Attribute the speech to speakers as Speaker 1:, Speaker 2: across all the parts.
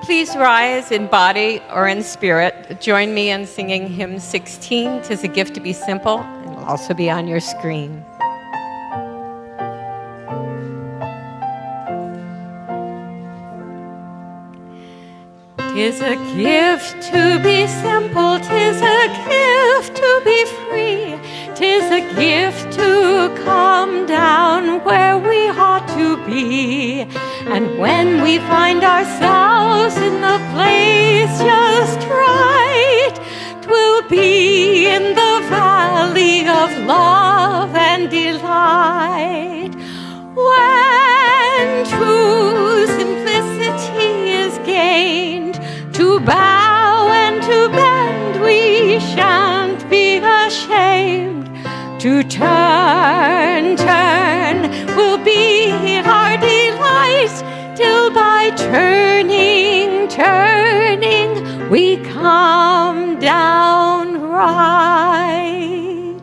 Speaker 1: Please rise in body or in spirit. Join me in singing hymn 16, "'Tis a Gift to Be Simple," and it'll also be on your screen. 'Tis a gift to be simple, 'tis a gift to be free, 'tis a gift to come down where we ought to be. And when we find ourselves in the place just right, 'twill be in the valley of love and delight. When true simplicity is gained, to bow and to bend we shan't be ashamed. To turn will be our delight, till by turning, we come down right.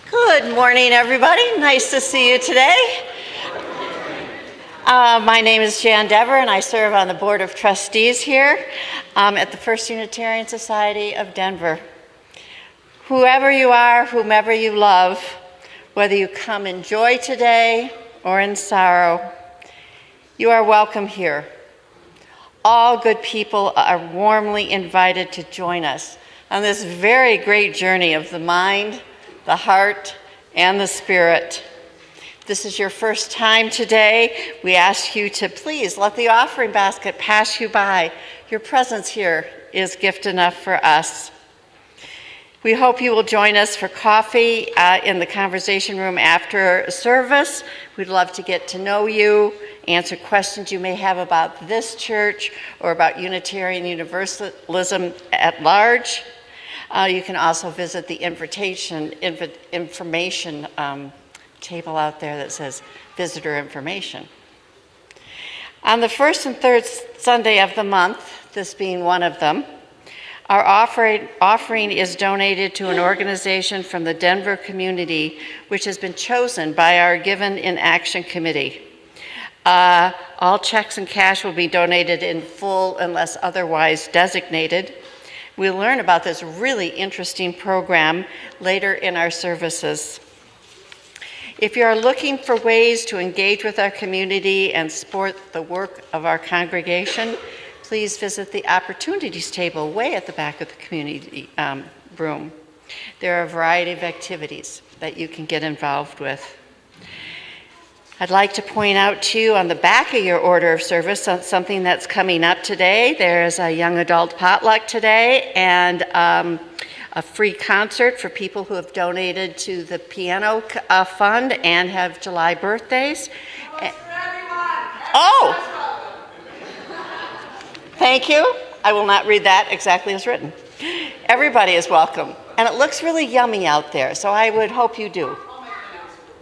Speaker 2: Good morning, everybody. Nice to see you today. My name is Jan Dever, and I serve on the Board of Trustees here at the First Unitarian Society of Denver. Whoever you are, whomever you love, whether you come in joy today or in sorrow, you are welcome here. All good people are warmly invited to join us on this very great journey of the mind, the heart, and the spirit. If this is your first time today, we ask you to please let the offering basket pass you by. Your presence here is gift enough for us. We hope you will join us for coffee in the conversation room after service. We'd love to get to know you, answer questions you may have about this church or about Unitarian Universalism at large. You can also visit the information table out there that says visitor information. On the first and third Sunday of the month, this being one of them, our offering is donated to an organization from the Denver community, which has been chosen by our Given in Action Committee. All checks and cash will be donated in full unless otherwise designated. We'll learn about this really interesting program later in our services. If you are looking for ways to engage with our community and support the work of our congregation, please visit the opportunities table way at the back of the community room. There are a variety of activities that you can get involved with. I'd like to point out to you on the back of your order of service something that's coming up today. There's a young adult potluck today and a free concert for people who have donated to the piano fund and have July birthdays. Oh! Thank you. I will not read that exactly as written. Everybody is welcome. And it looks really yummy out there, so I would hope you do.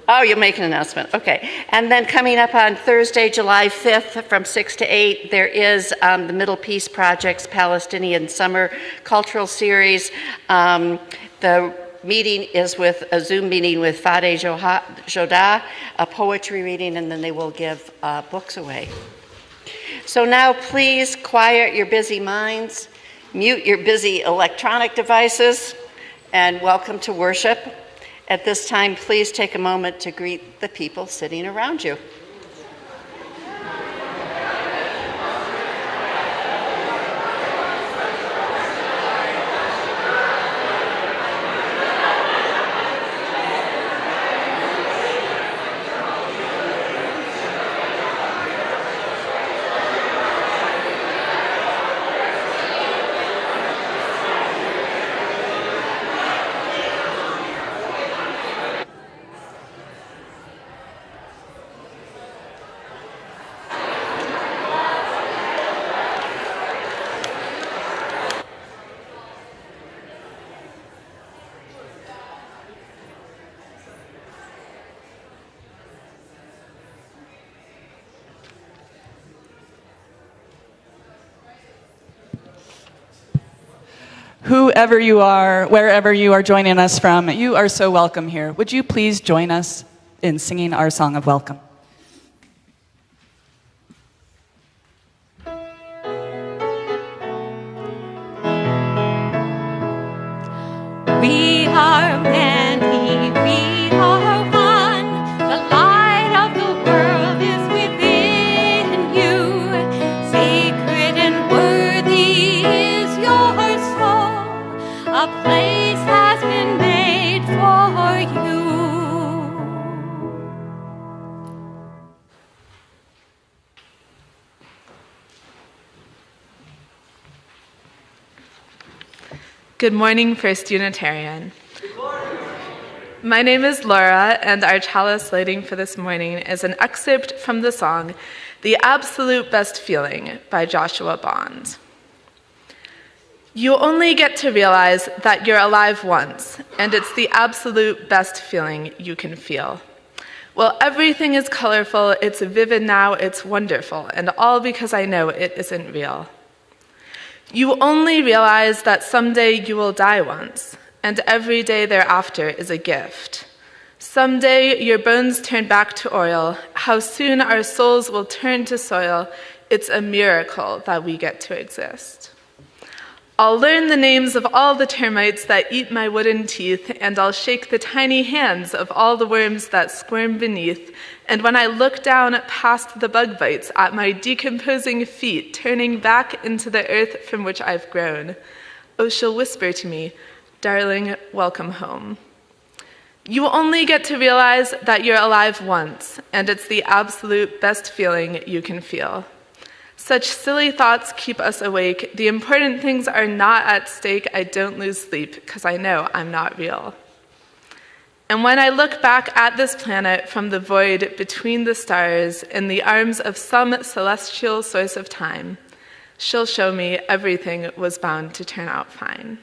Speaker 2: Oh, you'll make an announcement. Okay. And then coming up on Thursday, July 5th from 6 to 8, there is the Middle Peace Project's Palestinian Summer Cultural Series. The meeting is with a Zoom meeting with Fadeh Jodah, a poetry reading, and then they will give books away. So now please quiet your busy minds, mute your busy electronic devices, and welcome to worship. At this time, please take a moment to greet the people sitting around you.
Speaker 3: Whoever you are, wherever you are joining us from, you are so welcome here. Would you please join us in singing our song of welcome?
Speaker 1: We are many, we are one. The light of the world is within you. Sacred and worthy is your soul. A place has been made for you.
Speaker 4: Good morning, First Unitarian. My name is Laura, and our chalice lighting for this morning is an excerpt from the song "The Absolute Best Feeling" by Joshua Bond. You only get to realize that you're alive once, and it's the absolute best feeling you can feel. Well, everything is colorful, it's vivid now, it's wonderful, and all because I know it isn't real. You only realize that someday you will die once, and every day thereafter is a gift. Someday your bones turn back to oil. How soon our souls will turn to soil, it's a miracle that we get to exist. I'll learn the names of all the termites that eat my wooden teeth, and I'll shake the tiny hands of all the worms that squirm beneath. And when I look down past the bug bites at my decomposing feet, turning back into the earth from which I've grown, oh, she'll whisper to me, "Darling, welcome home." You only get to realize that you're alive once, and it's the absolute best feeling you can feel. Such silly thoughts keep us awake. The important things are not at stake. I don't lose sleep because I know I'm not real. And when I look back at this planet from the void between the stars in the arms of some celestial source of time, she'll show me everything was bound to turn out fine.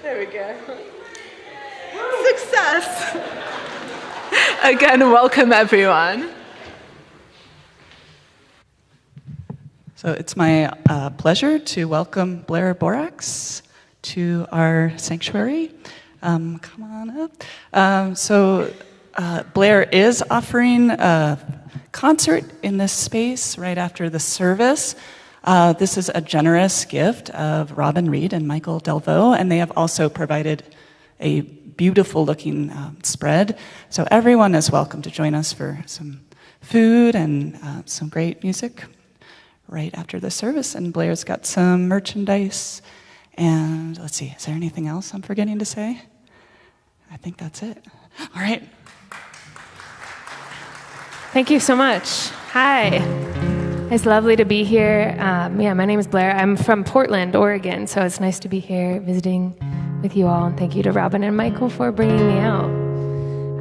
Speaker 4: There we go. Success! Again, welcome everyone.
Speaker 3: So it's my pleasure to welcome Blair Borax to our sanctuary. Come on up. Blair is offering a concert in this space right after the service. This is a generous gift of Robin Reed and Michael Delvaux, and they have also provided a beautiful-looking spread. So everyone is welcome to join us for some food and some great music right after the service. And Blair's got some merchandise. And let's see, is there anything else I'm forgetting to say? I think that's it. All right.
Speaker 5: Thank you so much. Hi. It's lovely to be here. My name is Blair. I'm from Portland, Oregon, so it's nice to be here visiting with you all. And thank you to Robin and Michael for bringing me out.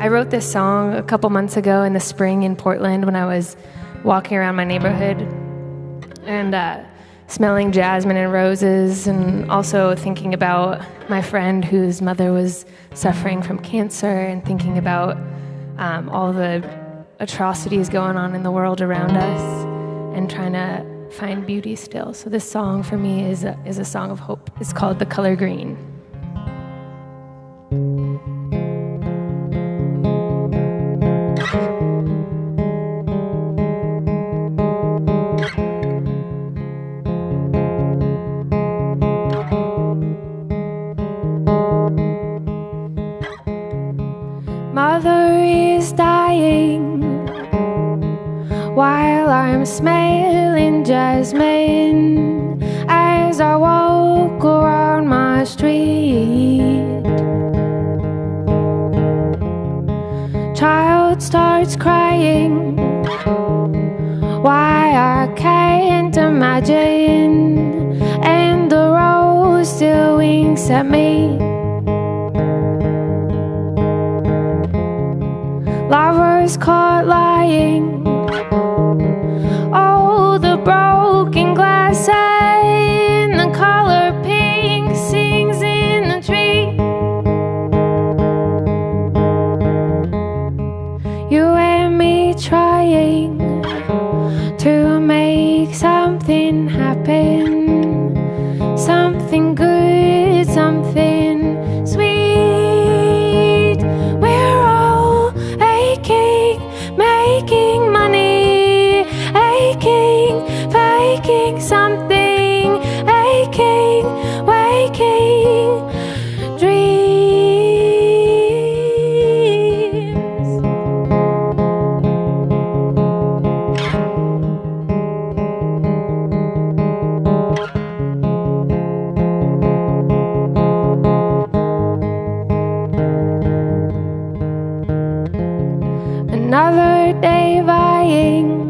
Speaker 5: I wrote this song a couple months ago in the spring in Portland when I was walking around my neighborhood and smelling jasmine and roses, and also thinking about my friend whose mother was suffering from cancer, and thinking about all the atrocities going on in the world around us, and trying to find beauty still. So this song for me is a song of hope. It's called The Color Green. Mother is dying while I'm smelling jasmine as I walk around my street. Child starts crying why I can't imagine, and the rose still winks at me. Lovers caught lying, oh, the broken glasses vying to make something happen, something good, something sweet. We're all aching, making money, aching, faking something, aching, waking dreams. Another day vying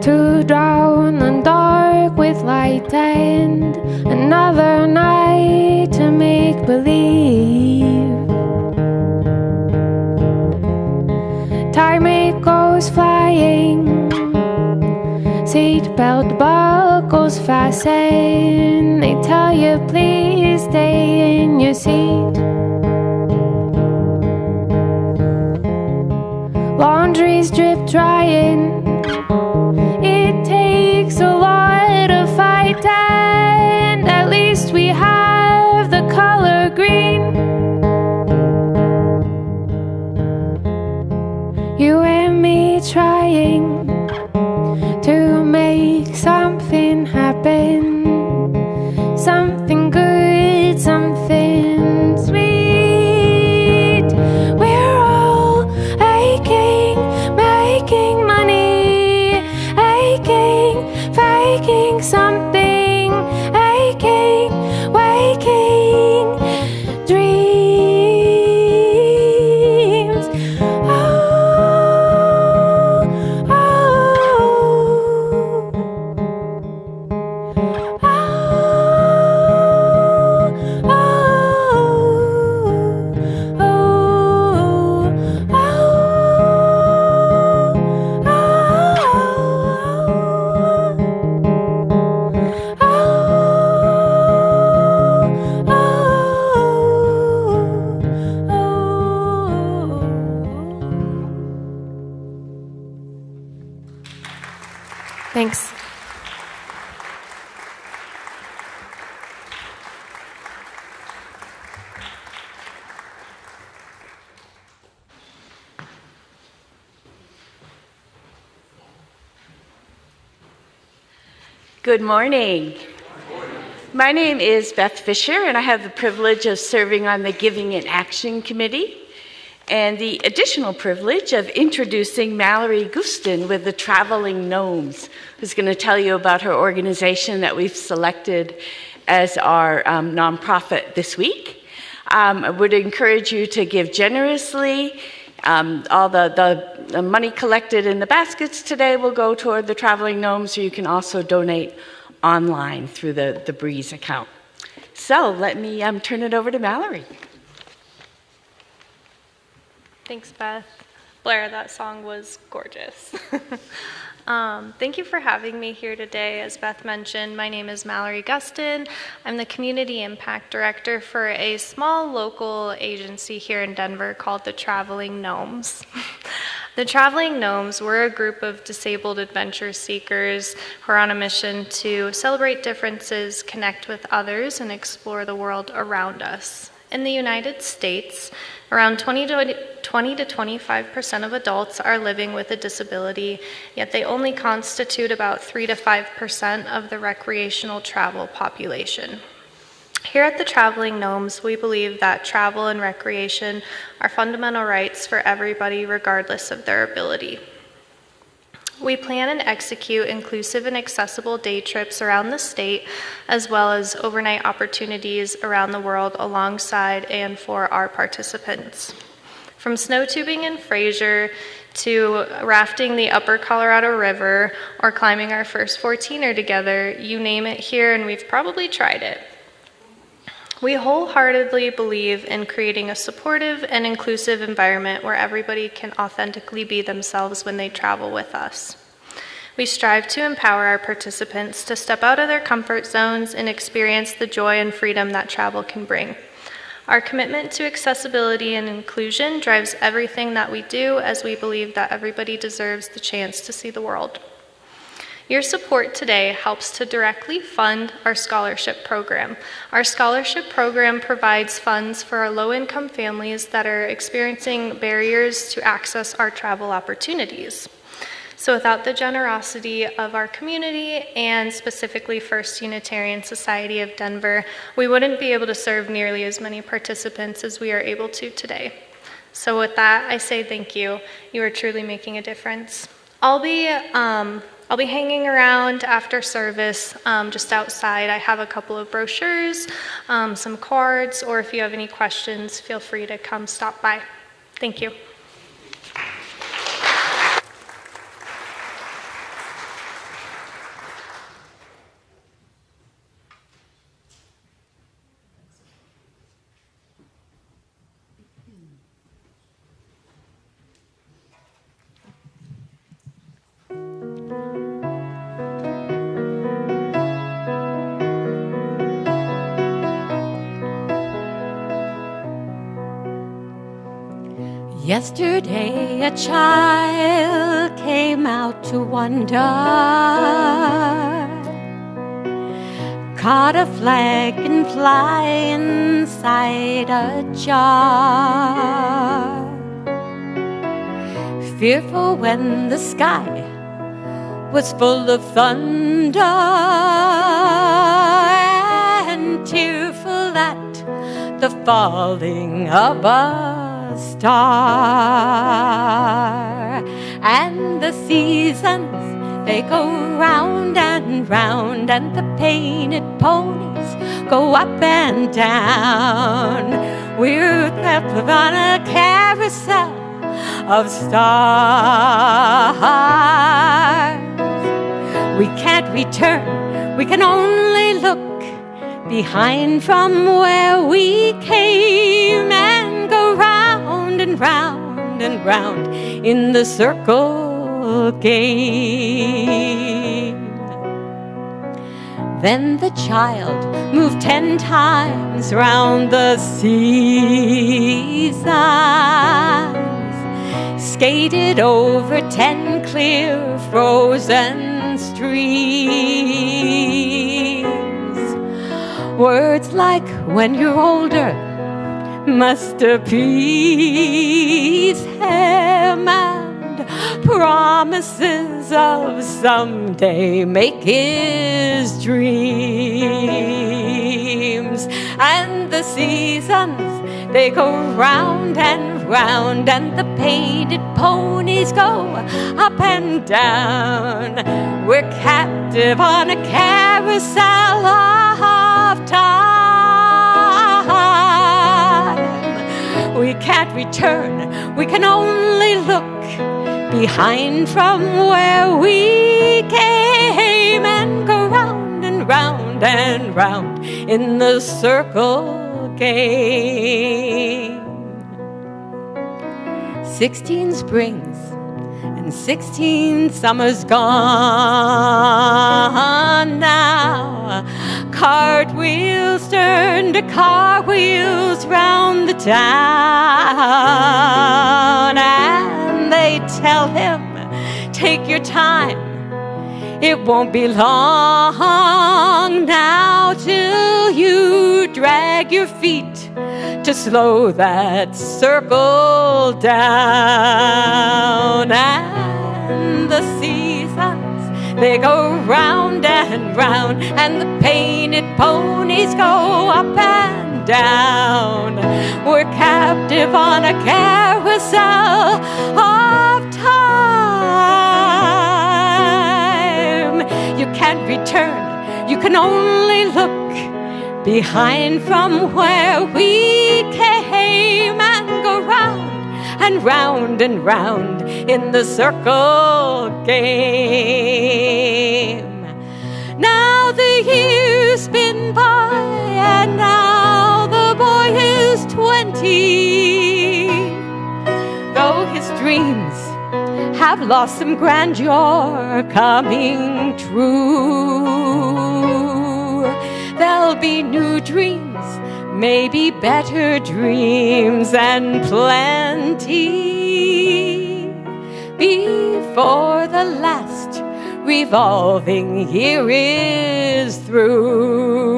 Speaker 5: to drown the dark with light, and another night to make believe. Time it goes flying, seatbelt buckles fasten. They tell you please stay in your seat. Laundry's drip drying. It takes a lot to fight, and at least we have the color green. You and me trying to make something happen, something good, something sweet. We're all aching, making money, aching, faking something, aching, waking dreams. Oh, oh, oh, Thanks.
Speaker 6: Good morning. My name is Beth Fisher, and I have the privilege of serving on the Giving in Action Committee, and the additional privilege of introducing Mallory Gustin with the Traveling Gnomes, who's going to tell you about her organization that we've selected as our nonprofit this week. I would encourage you to give generously. All the money collected in the baskets today will go toward the Traveling Gnomes, or you can also donate online through the Breeze account. So let me turn it over to Mallory.
Speaker 7: Thanks, Beth. Blair, that song was gorgeous. Thank you for having me here today. As Beth mentioned, my name is Mallory Gustin. I'm the Community Impact Director for a small local agency here in Denver called the Traveling Gnomes. The Traveling Gnomes, we're a group of disabled adventure seekers who are on a mission to celebrate differences, connect with others, and explore the world around us. In the United States, around 20 to 25% of adults are living with a disability, yet they only constitute about 3 to 5% of the recreational travel population. Here at the Traveling Gnomes, we believe that travel and recreation are fundamental rights for everybody, regardless of their ability. We plan and execute inclusive and accessible day trips around the state, as well as overnight opportunities around the world alongside and for our participants. From snow tubing in Fraser to rafting the upper Colorado River or climbing our first 14er together, you name it here and we've probably tried it. We wholeheartedly believe in creating a supportive and inclusive environment where everybody can authentically be themselves when they travel with us. We strive to empower our participants to step out of their comfort zones and experience the joy and freedom that travel can bring. Our commitment to accessibility and inclusion drives everything that we do, as we believe that everybody deserves the chance to see the world. Your support today helps to directly fund our scholarship program. Our scholarship program provides funds for our low-income families that are experiencing barriers to access our travel opportunities. So without the generosity of our community, and specifically First Unitarian Society of Denver, we wouldn't be able to serve nearly as many participants as we are able to today. So with that, I say thank you. You are truly making a difference. I'll be hanging around after service just outside. I have a couple of brochures, some cards, or if you have any questions, feel free to come stop by. Thank you.
Speaker 1: Yesterday a child came out to wonder, caught a dragonfly inside a jar. Fearful when the sky was full of thunder, and tearful at the falling of a star. And the seasons, they go round and round, and the painted ponies go up and down. We're left on a carousel of stars. We can't return, we can only look behind from where we came, and go round and round and round in the circle game. Then the child moved 10 times round the seasons, skated over 10 clear frozen streams. Words like when you're older, masterpiece, him, and promises of someday make his dreams. And the seasons, they go round and round, and the painted ponies go up and down. We're captive on a carousel of time. We can't return, we can only look behind from where we came, and go round and round and round in the circle game. 16 springs and 16 summers gone now. Cartwheels turn to cartwheels round the town, and they tell him, take your time, it won't be long now till you drag your feet to slow that circle down. And the seasons, they go round and round, and the painted ponies go up and down. We're captive on a carousel of time. You can't return, you can only look behind from where we came, and go round and round and round in the circle game. Now the years spin by, and now the boy is 20. Though his dreams have lost some grandeur coming true, there'll be new dreams maybe better dreams and plenty before the last revolving year is through.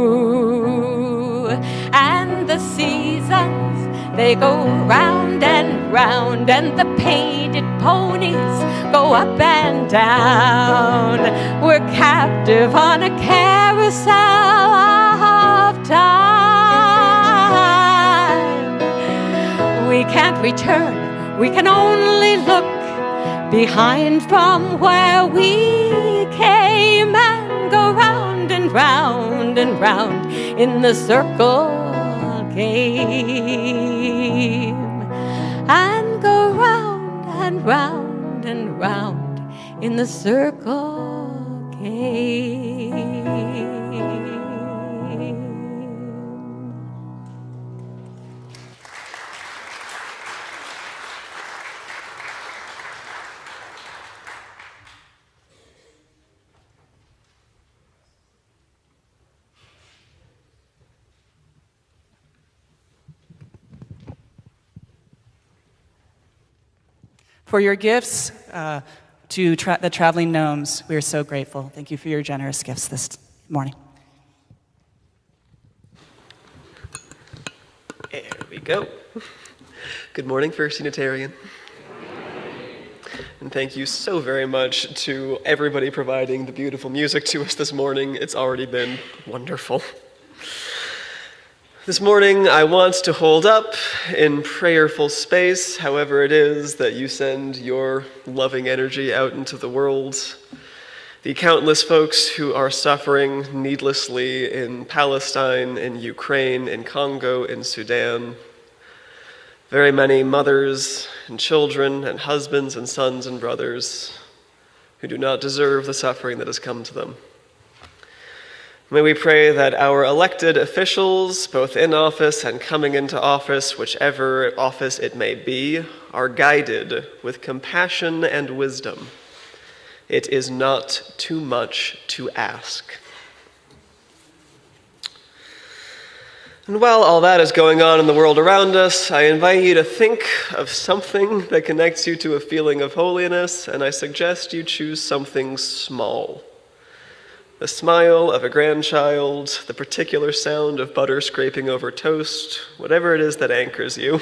Speaker 1: And the seasons, they go round and round, and the painted ponies go up and down. We're captive on a carousel of time. We can't return, we can only look behind from where we came, and go round and round and round in the circle game, and go round and round and round in the circle game.
Speaker 3: For your gifts to the traveling gnomes, we are so grateful. Thank you for your generous gifts this morning.
Speaker 8: There we go. Good morning, First Unitarian. And thank you so very much to everybody providing the beautiful music to us this morning. It's already been wonderful. This morning, I want to hold up in prayerful space, however it is that you send your loving energy out into the world, the countless folks who are suffering needlessly in Palestine, in Ukraine, in Congo, in Sudan, very many mothers and children and husbands and sons and brothers who do not deserve the suffering that has come to them. May we pray that our elected officials, both in office and coming into office, whichever office it may be, are guided with compassion and wisdom. It is not too much to ask. And while all that is going on in the world around us, I invite you to think of something that connects you to a feeling of holiness, and I suggest you choose something small. The smile of a grandchild, the particular sound of butter scraping over toast, whatever it is that anchors you.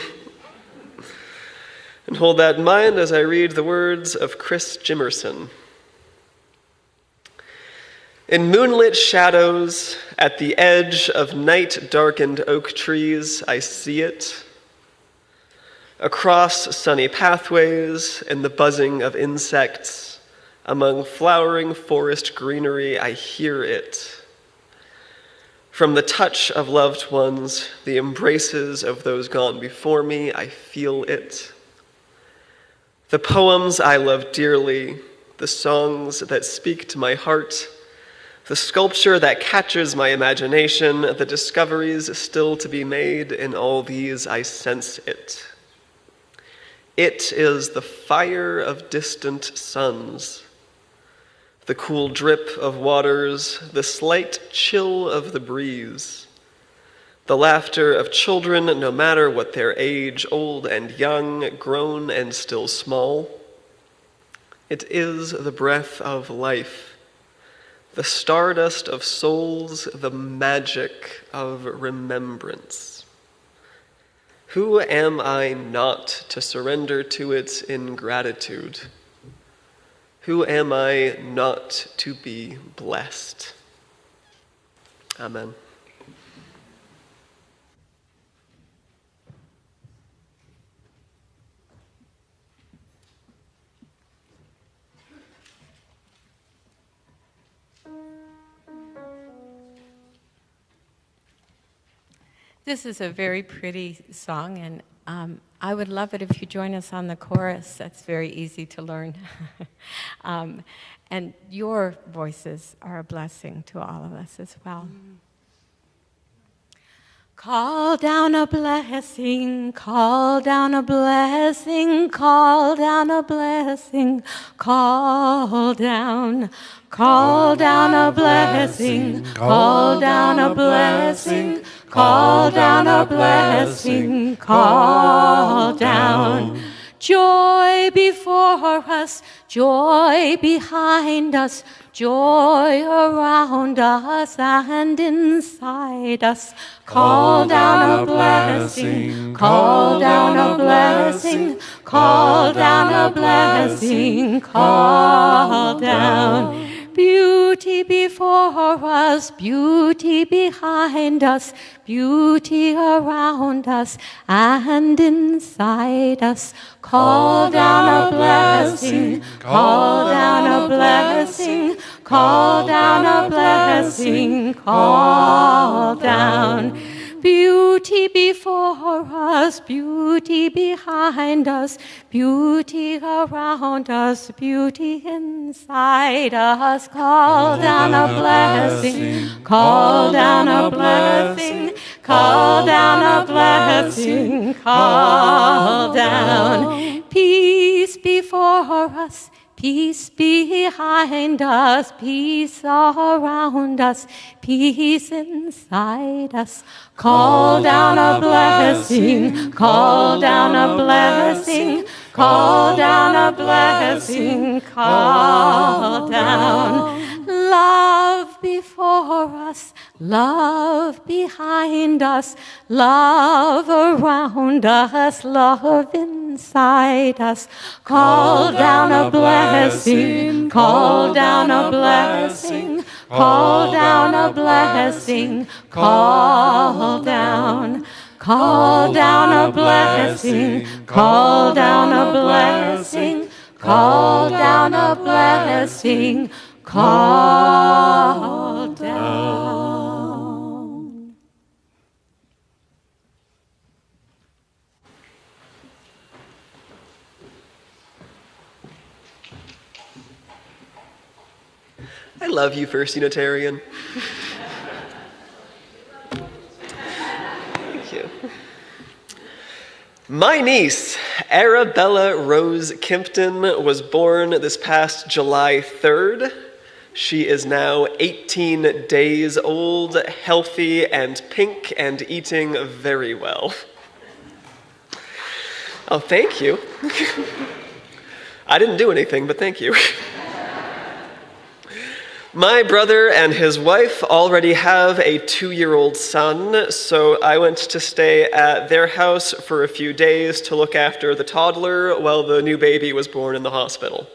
Speaker 8: And hold that in mind as I read the words of Chris Jimerson. In moonlit shadows, at the edge of night-darkened oak trees, I see it. Across sunny pathways, in the buzzing of insects, among flowering forest greenery, I hear it. From the touch of loved ones, the embraces of those gone before me, I feel it. The poems I love dearly, the songs that speak to my heart, the sculpture that catches my imagination, the discoveries still to be made, in all these I sense it. It is the fire of distant suns, the cool drip of waters, the slight chill of the breeze, the laughter of children, no matter what their age, old and young, grown and still small. It is the breath of life, the stardust of souls, the magic of remembrance. Who am I not to surrender to it in gratitude? Who am I not to be blessed? Amen.
Speaker 1: This is a very pretty song, and I would love it if you join us on the chorus. That's very easy to learn. And your voices are a blessing to all of us as well. Call down a blessing, call down a blessing, call down a blessing, call down a blessing, call down a blessing, call down a blessing, call down. Joy before us, joy behind us, joy around us and inside us. Call down a blessing, call down a blessing, call down a blessing, call down. Beauty before us, beauty behind us, beauty around us and inside us. Call down a blessing, call down a blessing, call down a blessing, call down. Beauty before us, beauty behind us, beauty around us, beauty inside us. Call down a blessing, call down a blessing, call down a blessing, call down. Peace before us, peace behind us, peace around us, peace inside us. Call down a blessing, call down a blessing, call down a blessing, call down. Love before us, love behind us, love around us, love inside us. Call down a blessing, call down a blessing, call down a blessing, call down. Call down a blessing, call down a blessing, call down a blessing, call down.
Speaker 8: I love you, First Unitarian. Thank you. My niece, Arabella Rose Kimpton, was born this past July 3rd. She is now 18 days old, healthy and pink, and eating very well. Oh, thank you. I didn't do anything, but thank you. My brother and his wife already have a 2-year-old son, so I went to stay at their house for a few days to look after the toddler while the new baby was born in the hospital.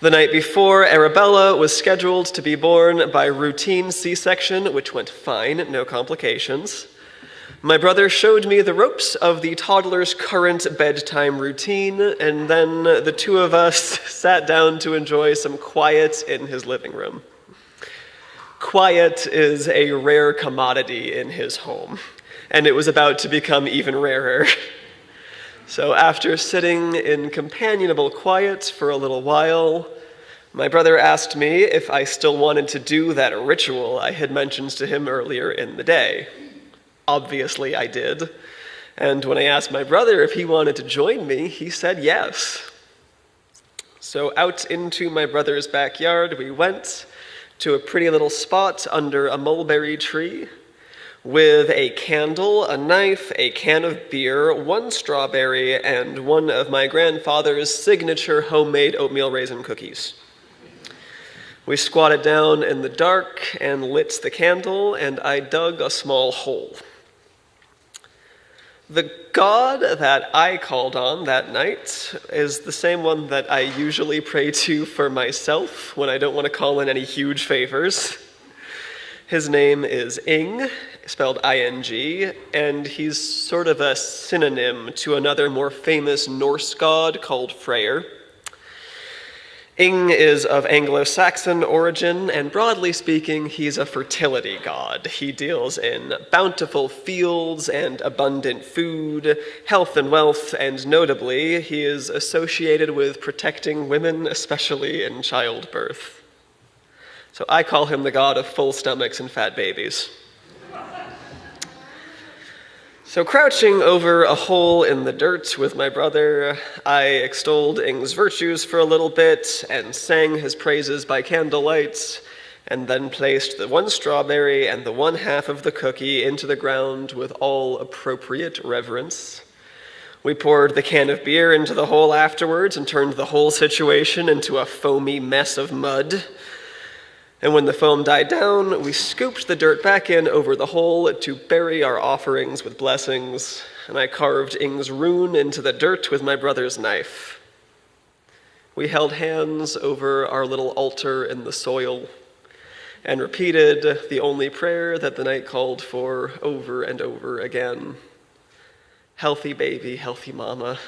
Speaker 8: The night before, Arabella was scheduled to be born by routine C-section, which went fine, no complications. My brother showed me the ropes of the toddler's current bedtime routine, and then the two of us sat down to enjoy some quiet in his living room. Quiet is a rare commodity in his home, and it was about to become even rarer. So after sitting in companionable quiet for a little while, my brother asked me if I still wanted to do that ritual I had mentioned to him earlier in the day. Obviously, I did. And when I asked my brother if he wanted to join me, he said yes. So out into my brother's backyard we went to a pretty little spot under a mulberry tree with a candle, a knife, a can of beer, 1 strawberry, and one of my grandfather's signature homemade oatmeal raisin cookies. We squatted down in the dark and lit the candle, and I dug a small hole. The God that I called on that night is the same one that I usually pray to for myself when I don't want to call in any huge favors. His name is Ing, spelled I-N-G, and he's sort of a synonym to another more famous Norse god called Freyr. Ing is of Anglo-Saxon origin, and broadly speaking, he's a fertility god. He deals in bountiful fields and abundant food, health and wealth, and notably, he is associated with protecting women, especially in childbirth. So I call him the god of full stomachs and fat babies. So crouching over a hole in the dirt with my brother, I extolled Ing's virtues for a little bit and sang his praises by candlelight, and then placed the one strawberry and the one half of the cookie into the ground with all appropriate reverence. We poured the can of beer into the hole afterwards and turned the whole situation into a foamy mess of mud. And when the foam died down, we scooped the dirt back in over the hole to bury our offerings with blessings, and I carved Ing's rune into the dirt with my brother's knife. We held hands over our little altar in the soil and repeated the only prayer that the night called for over and over again. Healthy baby, healthy mama.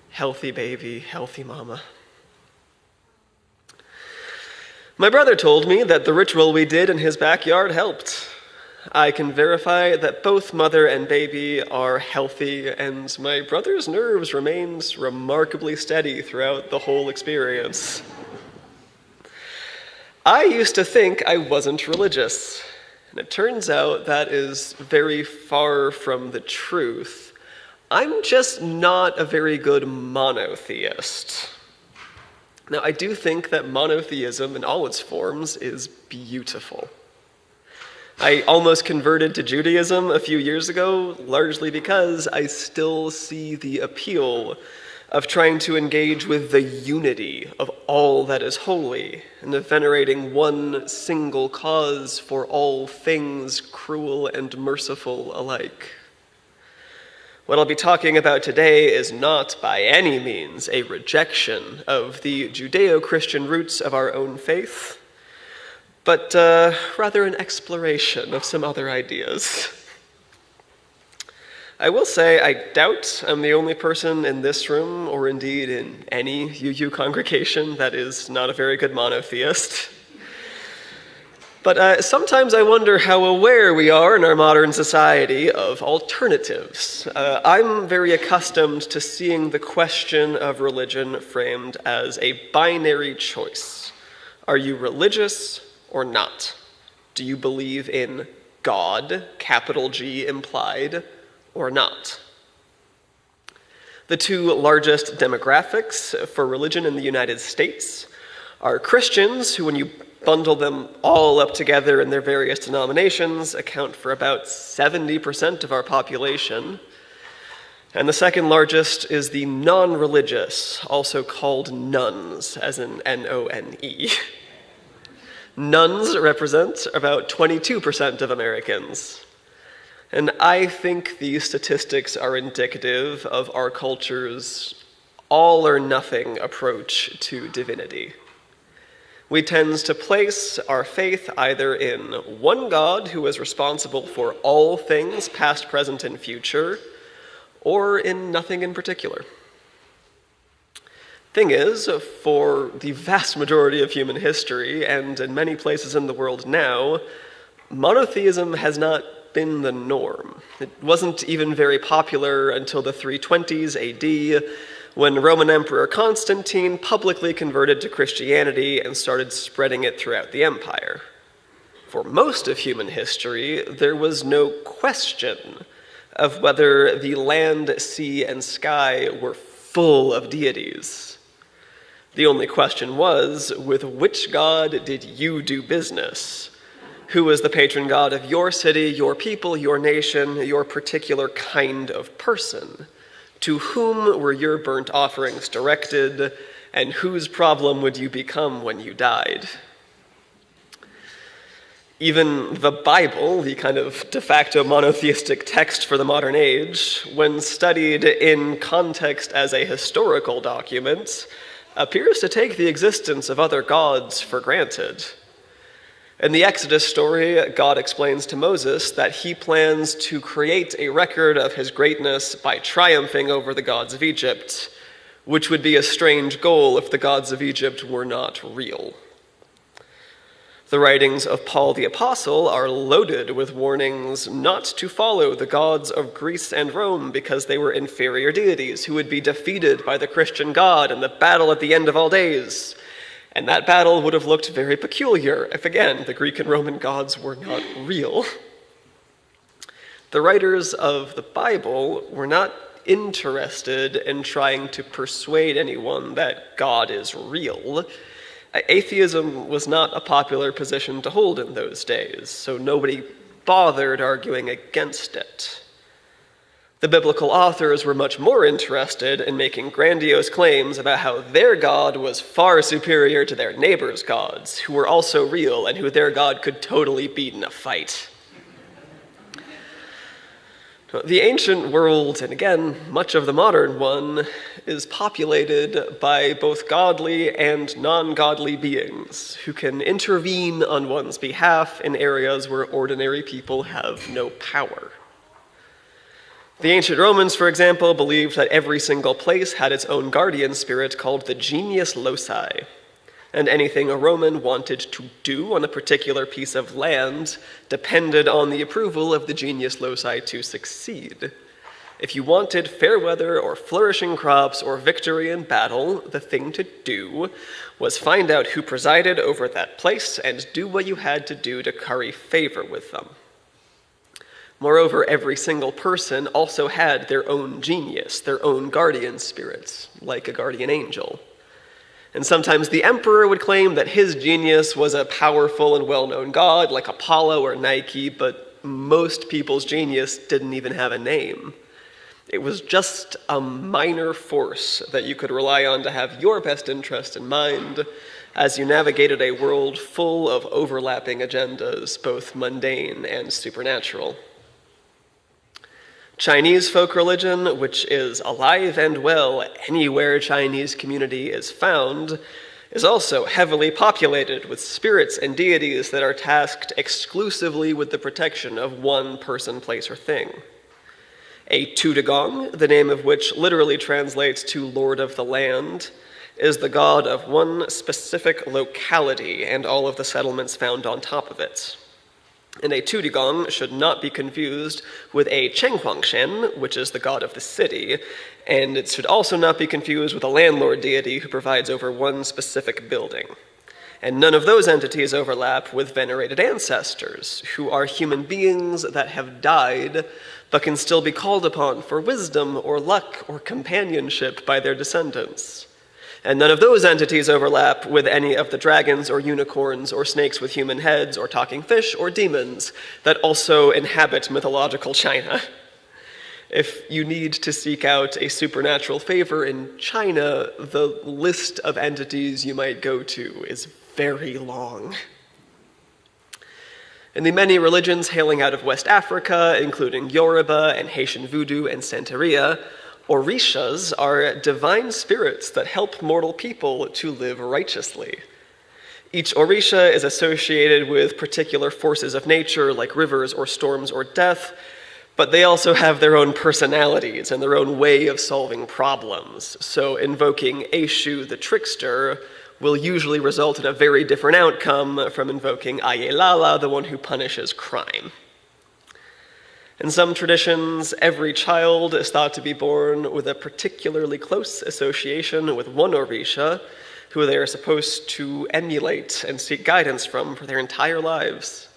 Speaker 8: Healthy baby, healthy mama. My brother told me that the ritual we did in his backyard helped. I can verify that both mother and baby are healthy, and my brother's nerves remained remarkably steady throughout the whole experience. I used to think I wasn't religious, and it turns out that is very far from the truth. I'm just not a very good monotheist. Now, I do think that monotheism in all its forms is beautiful. I almost converted to Judaism a few years ago, largely because I still see the appeal of trying to engage with the unity of all that is holy, and of venerating one single cause for all things cruel and merciful alike. What I'll be talking about today is not by any means a rejection of the Judeo-Christian roots of our own faith, but rather an exploration of some other ideas. I will say I doubt I'm the only person in this room, or indeed in any UU congregation, that is not a very good monotheist. But sometimes I wonder how aware we are in our modern society of alternatives. I'm very accustomed to seeing the question of religion framed as a binary choice. Are you religious or not? Do you believe in God, capital G implied, or not? The two largest demographics for religion in the United States are Christians, who, when you bundle them all up together in their various denominations, account for about 70% of our population. And the second largest is the non-religious, also called nuns, as in N-O-N-E. Nuns represent about 22% of Americans. And I think these statistics are indicative of our culture's all-or-nothing approach to divinity. We tend to place our faith either in one God who is responsible for all things, past, present, and future, or in nothing in particular. Thing is, for the vast majority of human history, and in many places in the world now, monotheism has not been the norm. It wasn't even very popular until the 320s AD, when Roman Emperor Constantine publicly converted to Christianity and started spreading it throughout the empire. For most of human history, there was no question of whether the land, sea, and sky were full of deities. The only question was, with which god did you do business? Who was the patron god of your city, your people, your nation, your particular kind of person? To whom were your burnt offerings directed, and whose problem would you become when you died? Even the Bible, the kind of de facto monotheistic text for the modern age, when studied in context as a historical document, appears to take the existence of other gods for granted. In the Exodus story, God explains to Moses that he plans to create a record of his greatness by triumphing over the gods of Egypt, which would be a strange goal if the gods of Egypt were not real. The writings of Paul the Apostle are loaded with warnings not to follow the gods of Greece and Rome because they were inferior deities who would be defeated by the Christian God in the battle at the end of all days. And that battle would have looked very peculiar if, again, the Greek and Roman gods were not real. The writers of the Bible were not interested in trying to persuade anyone that God is real. Atheism was not a popular position to hold in those days, so nobody bothered arguing against it. The biblical authors were much more interested in making grandiose claims about how their God was far superior to their neighbors' gods, who were also real and who their God could totally beat in a fight. The ancient world, and again, much of the modern one, is populated by both godly and non-godly beings who can intervene on one's behalf in areas where ordinary people have no power. The ancient Romans, for example, believed that every single place had its own guardian spirit called the genius loci, and anything a Roman wanted to do on a particular piece of land depended on the approval of the genius loci to succeed. If you wanted fair weather or flourishing crops or victory in battle, the thing to do was find out who presided over that place and do what you had to do to curry favor with them. Moreover, every single person also had their own genius, their own guardian spirits, like a guardian angel. And sometimes the emperor would claim that his genius was a powerful and well-known god, like Apollo or Nike, but most people's genius didn't even have a name. It was just a minor force that you could rely on to have your best interest in mind as you navigated a world full of overlapping agendas, both mundane and supernatural. Chinese folk religion, which is alive and well anywhere Chinese community is found, is also heavily populated with spirits and deities that are tasked exclusively with the protection of one person, place, or thing. A Tudegong, the name of which literally translates to Lord of the Land, is the god of one specific locality and all of the settlements found on top of it. And a Tudegong should not be confused with a Chenghuangshen, which is the god of the city, and it should also not be confused with a landlord deity who presides over one specific building. And none of those entities overlap with venerated ancestors, who are human beings that have died, but can still be called upon for wisdom or luck or companionship by their descendants. And none of those entities overlap with any of the dragons or unicorns or snakes with human heads or talking fish or demons that also inhabit mythological China. If you need to seek out a supernatural favor in China, the list of entities you might go to is very long. In the many religions hailing out of West Africa, including Yoruba and Haitian Voodoo and Santeria, Orishas are divine spirits that help mortal people to live righteously. Each Orisha is associated with particular forces of nature, like rivers or storms or death, but they also have their own personalities and their own way of solving problems. So invoking Eshu the trickster will usually result in a very different outcome from invoking Ayelala, the one who punishes crime. In some traditions, every child is thought to be born with a particularly close association with one Orisha, who they are supposed to emulate and seek guidance from for their entire lives.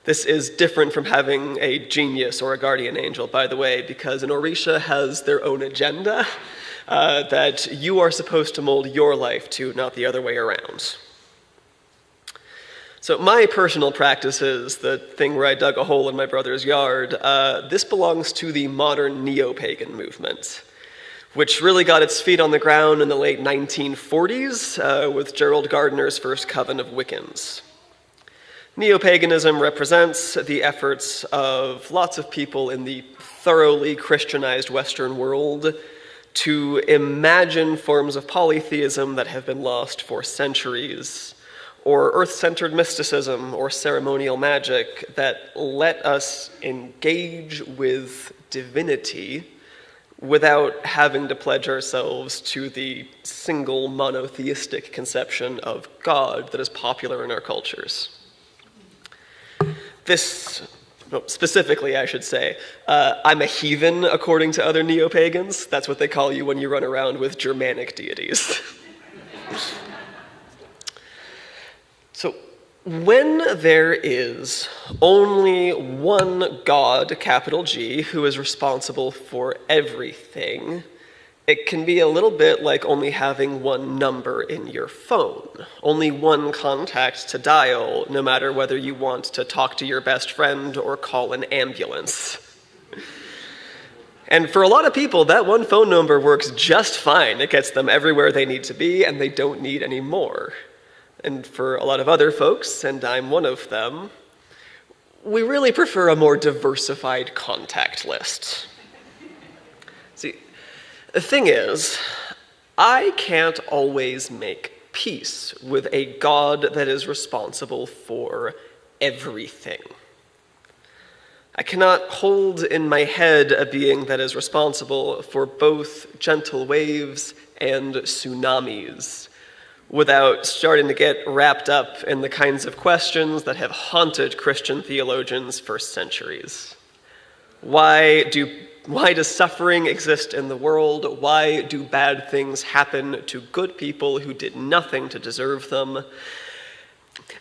Speaker 8: This is different from having a genius or a guardian angel, by the way, because an Orisha has their own agenda that you are supposed to mold your life to, not the other way around. So my personal practice is the thing where I dug a hole in my brother's yard. This belongs to the modern neopagan movement, which really got its feet on the ground in the late 1940s with Gerald Gardner's first coven of Wiccans. Neopaganism represents the efforts of lots of people in the thoroughly Christianized Western world to imagine forms of polytheism that have been lost for centuries, or earth-centered mysticism or ceremonial magic that let us engage with divinity without having to pledge ourselves to the single monotheistic conception of God that is popular in our cultures. Specifically, I should say, I'm a heathen according to other neopagans. That's what they call you when you run around with Germanic deities. So, when there is only one God, capital G, who is responsible for everything, it can be a little bit like only having one number in your phone, only one contact to dial, no matter whether you want to talk to your best friend or call an ambulance. And for a lot of people, that one phone number works just fine. It gets them everywhere they need to be, and they don't need any more. And for a lot of other folks, and I'm one of them, we really prefer a more diversified contact list. See, the thing is, I can't always make peace with a God that is responsible for everything. I cannot hold in my head a being that is responsible for both gentle waves and tsunamis without starting to get wrapped up in the kinds of questions that have haunted Christian theologians for centuries. Why does suffering exist in the world? Why do bad things happen to good people who did nothing to deserve them?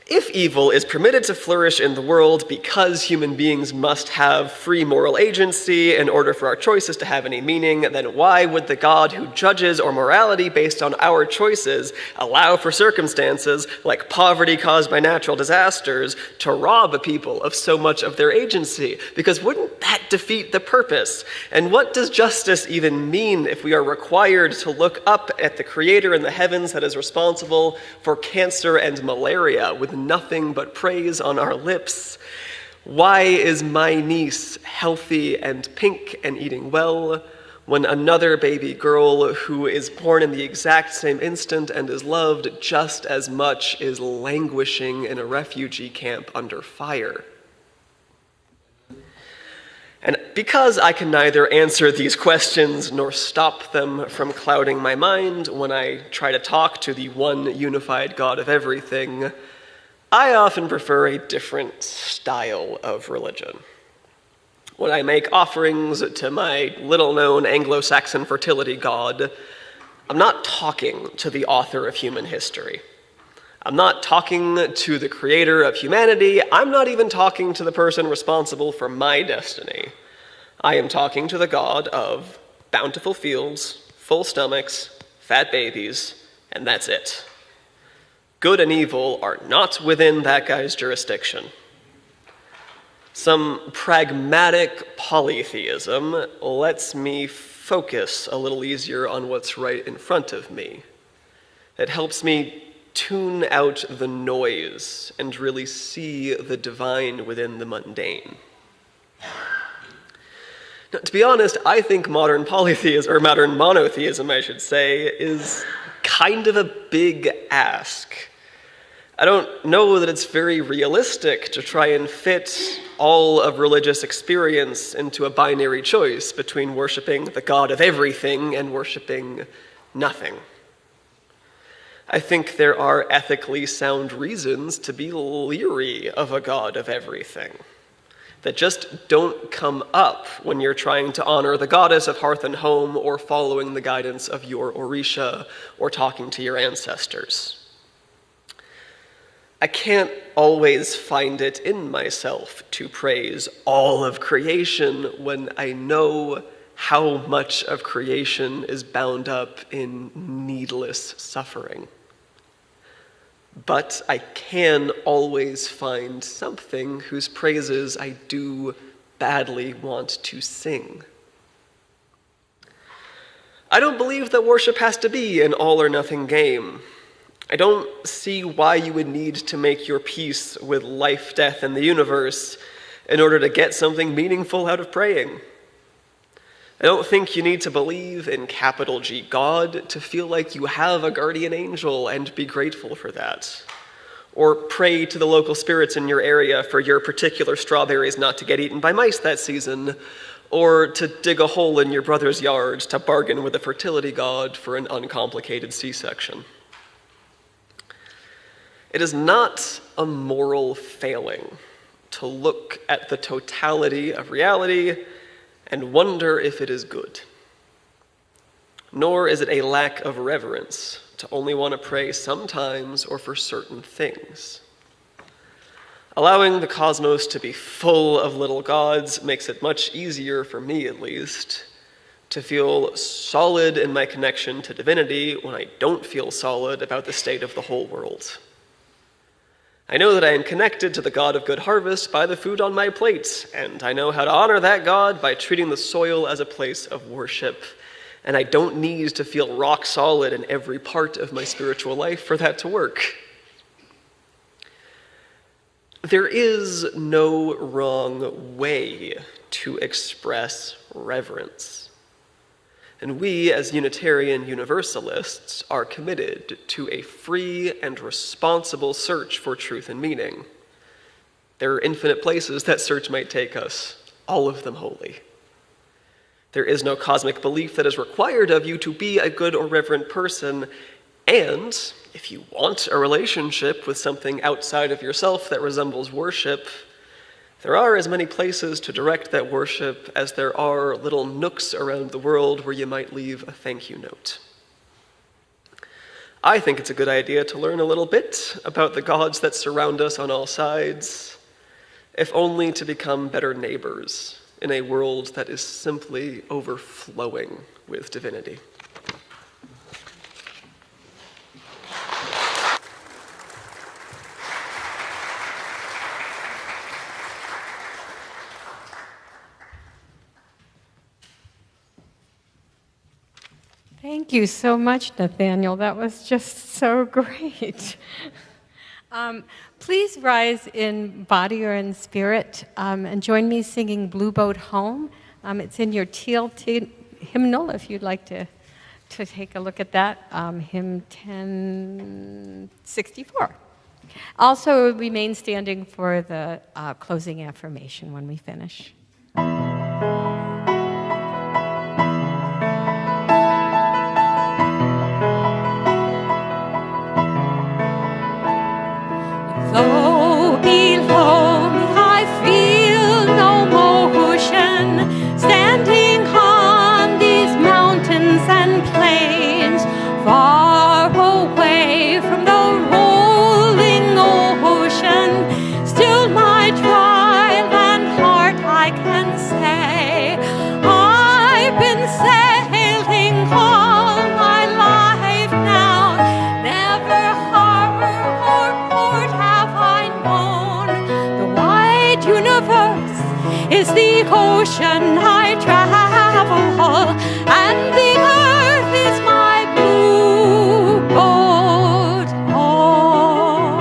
Speaker 8: If evil is permitted to flourish in the world because human beings must have free moral agency in order for our choices to have any meaning, then why would the God who judges our morality based on our choices allow for circumstances like poverty caused by natural disasters to rob people of so much of their agency? Because wouldn't that defeat the purpose? And what does justice even mean if we are required to look up at the Creator in the heavens that is responsible for cancer and malaria with nothing but praise on our lips? Why is my niece healthy and pink and eating well when another baby girl who is born in the exact same instant and is loved just as much is languishing in a refugee camp under fire? And because I can neither answer these questions nor stop them from clouding my mind when I try to talk to the one unified God of everything, I often prefer a different style of religion. When I make offerings to my little-known Anglo-Saxon fertility god, I'm not talking to the author of human history. I'm not talking to the creator of humanity. I'm not even talking to the person responsible for my destiny. I am talking to the God of bountiful fields, full stomachs, fat babies, and that's it. Good and evil are not within that guy's jurisdiction. Some pragmatic polytheism lets me focus a little easier on what's right in front of me. It helps me tune out the noise and really see the divine within the mundane. Now, to be honest, I think modern polytheism, or modern monotheism, I should say, is kind of a big ask. I don't know that it's very realistic to try and fit all of religious experience into a binary choice between worshiping the God of everything and worshiping nothing. I think there are ethically sound reasons to be leery of a God of everything that just don't come up when you're trying to honor the goddess of hearth and home or following the guidance of your Orisha or talking to your ancestors. I can't always find it in myself to praise all of creation when I know how much of creation is bound up in needless suffering. But I can always find something whose praises I do badly want to sing. I don't believe that worship has to be an all-or-nothing game. I don't see why you would need to make your peace with life, death, and the universe in order to get something meaningful out of praying. I don't think you need to believe in capital G God to feel like you have a guardian angel and be grateful for that. Or pray to the local spirits in your area for your particular strawberries not to get eaten by mice that season, or to dig a hole in your brother's yard to bargain with a fertility god for an uncomplicated C-section. It is not a moral failing to look at the totality of reality and wonder if it is good. Nor is it a lack of reverence to only want to pray sometimes or for certain things. Allowing the cosmos to be full of little gods makes it much easier, for me at least, to feel solid in my connection to divinity when I don't feel solid about the state of the whole world. I know that I am connected to the God of good harvest by the food on my plate, and I know how to honor that God by treating the soil as a place of worship. And I don't need to feel rock solid in every part of my spiritual life for that to work. There is no wrong way to express reverence. And we, as Unitarian Universalists, are committed to a free and responsible search for truth and meaning. There are infinite places that search might take us, all of them holy. There is no cosmic belief that is required of you to be a good or reverent person, and if you want a relationship with something outside of yourself that resembles worship, there are as many places to direct that worship as there are little nooks around the world where you might leave a thank you note. I think it's a good idea to learn a little bit about the gods that surround us on all sides, if only to become better neighbors in a world that is simply overflowing with divinity.
Speaker 1: Thank you so much, Nathaniel. That was just so great. Please rise in body or in spirit and join me singing Blue Boat Home. It's in your teal hymnal if you'd like to take a look at that, hymn 1064. Also, remain standing for the closing affirmation when we finish. Though below me I feel no motion, standing on these mountains and plains, far away from the rolling ocean, still my dry land heart I can say, I've been sailing all my life now, never harbor or port have I known. The wide universe is the ocean I travel, and the earth is my blue boat home.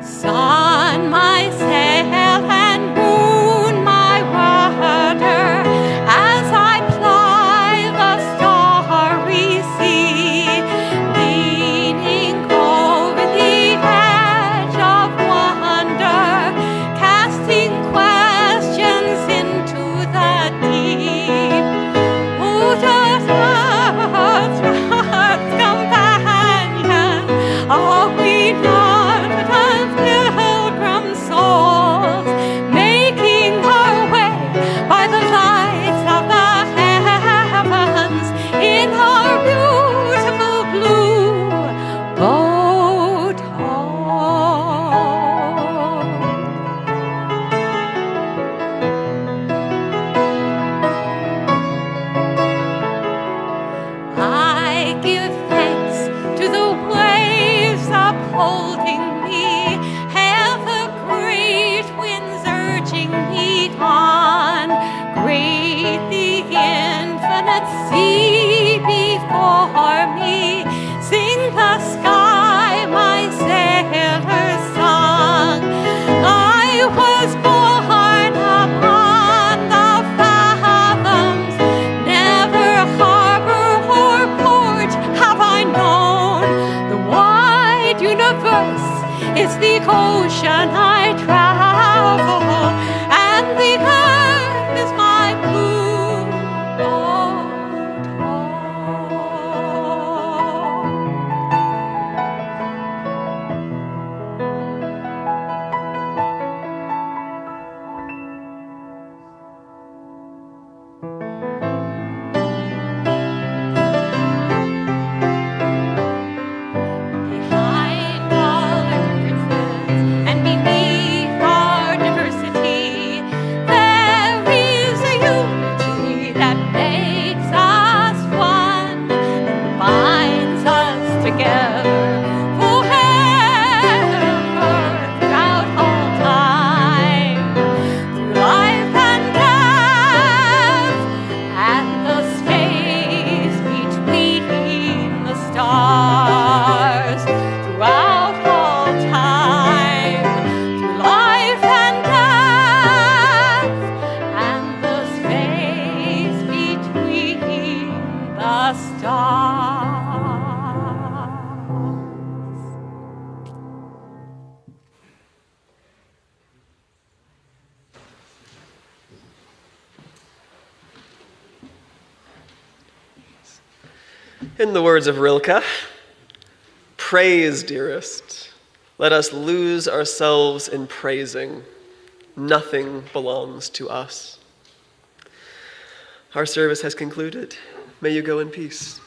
Speaker 1: Sun, my sail, and moon, my rudder, as I ply the starry sea, leaning over the edge of wonder, casting questions into the deep. Who does earth's companion? Are we not pilgrim souls, making our way by the lights of the heavens in our beautiful blue boat home? I give thanks to the waves upholding me, hail the great winds urging me on, great the infinite sea before me, sing the sky my sailor's song. I was born upon the fathoms, never harbor or port have I known. The wide universe is the ocean I travel, and the earth is my blue boat home.
Speaker 8: In the words of Rilke, praise, dearest. Let us lose ourselves in praising. Nothing belongs to us. Our service has concluded. May you go in peace.